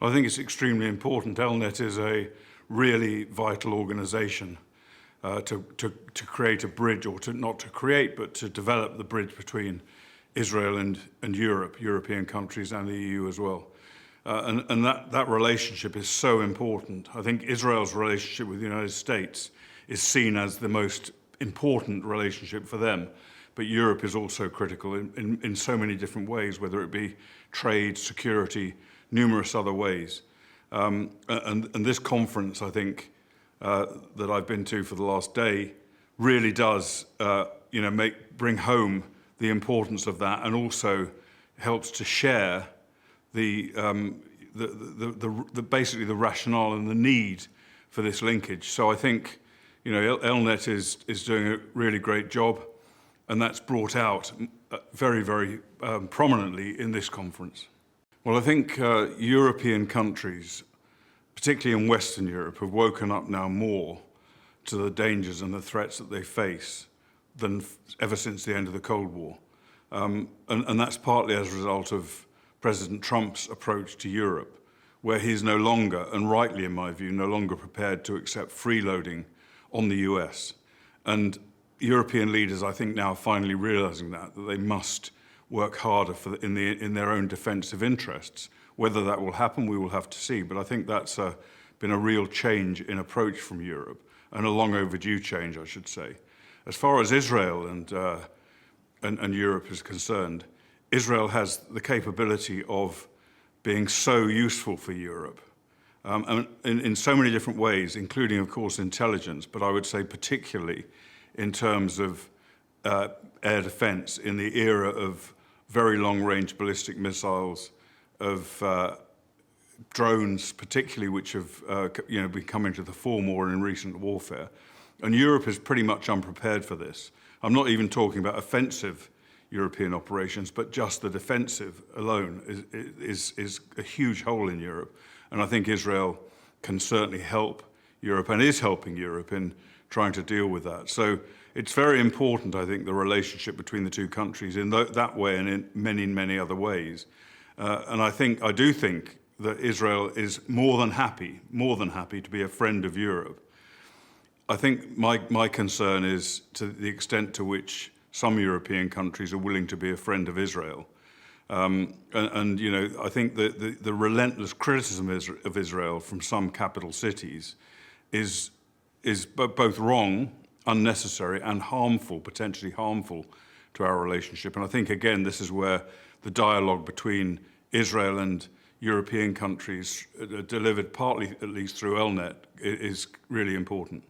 I think it's extremely important. ELNet is a really vital organisation to create a bridge, or not to create, but to develop the bridge between Israel and Europe, European countries and the EU as well. And that relationship is so important. I think Israel's relationship with the United States is seen as the most important relationship for them. But Europe is also critical in so many different ways, whether it be trade, security, numerous other ways. And this conference, I think, that I've been to for the last day, really does, bring home the importance of that, and also helps to share basically the rationale and the need for this linkage. So I think, ELNet is doing a really great job, and that's brought out very, very prominently in this conference. Well, I think European countries, particularly in Western Europe, have woken up now more to the dangers and the threats that they face than ever since the end of the Cold War. And that's partly as a result of President Trump's approach to Europe, where he's no longer, and rightly in my view, no longer prepared to accept freeloading on the US. And European leaders, I think, now are finally realizing that they must work harder in their own defensive interests. Whether that will happen, we will have to see. But I think that's been a real change in approach from Europe, and a long overdue change, I should say. As far as Israel and Europe is concerned, Israel has the capability of being so useful for Europe and in so many different ways, including, of course, intelligence, but I would say particularly in terms of air defense in the era of very long-range ballistic missiles, of drones particularly, which have been coming to the fore more in recent warfare. And Europe is pretty much unprepared for this. I'm not even talking about offensive European operations, but just the defensive alone is a huge hole in Europe. And I think Israel can certainly help Europe, and is helping Europe in trying to deal with that. So it's very important, I think, the relationship between the two countries in that way and in many other ways. And I do think that Israel is more than happy to be a friend of Europe. I think my concern is to the extent to which some European countries are willing to be a friend of Israel. I think the relentless criticism of Israel from some capital cities is both wrong, unnecessary, and harmful, potentially harmful to our relationship. And I think, again, this is where the dialogue between Israel and European countries, delivered partly at least through ELNet, is really important.